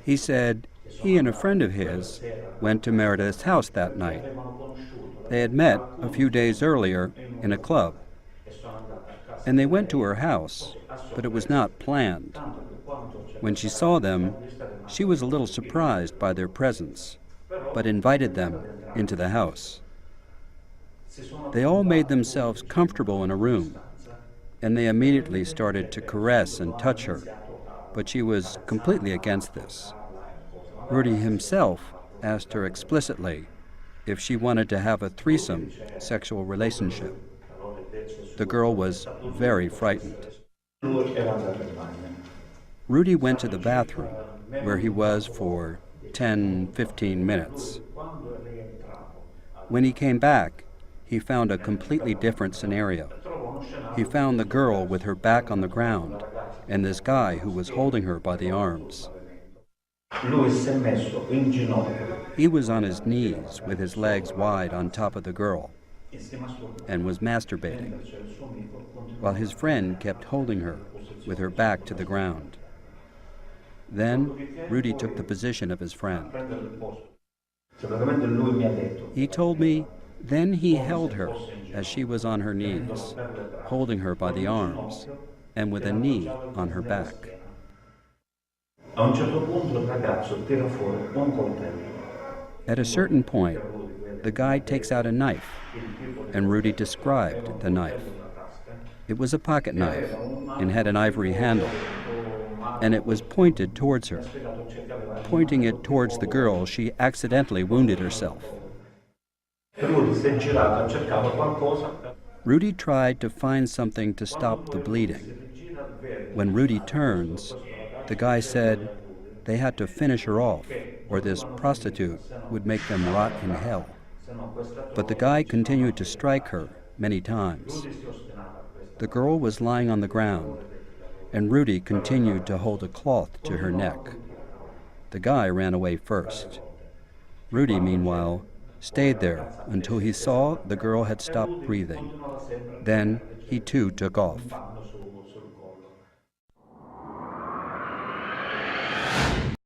He said he and a friend of his went to Meredith's house that night. They had met a few days earlier in a club, and they went to her house, but it was not planned. When she saw them, she was a little surprised by their presence, but invited them into the house. They all made themselves comfortable in a room, and they immediately started to caress and touch her, but she was completely against this. Rudy himself asked her explicitly if she wanted to have a threesome sexual relationship. The girl was very frightened. Rudy went to the bathroom, where he was for 10-15 minutes. When he came back, he found a completely different scenario. He found the girl with her back on the ground and this guy who was holding her by the arms. He was on his knees with his legs wide on top of the girl and was masturbating, while his friend kept holding her with her back to the ground. Then Rudy took the position of his friend. He told me then he held her as she was on her knees, holding her by the arms and with a knee on her back. At a certain point, the guy takes out a knife, and Rudy described the knife. It was a pocket knife and had an ivory handle, and it was pointed towards her. Pointing it towards the girl, she accidentally wounded herself. Rudy tried to find something to stop the bleeding. When Rudy turns, the guy said they had to finish her off, or this prostitute would make them rot in hell. But the guy continued to strike her many times. The girl was lying on the ground, and Rudy continued to hold a cloth to her neck. The guy ran away first. Rudy, meanwhile, stayed there until he saw the girl had stopped breathing. Then he too took off.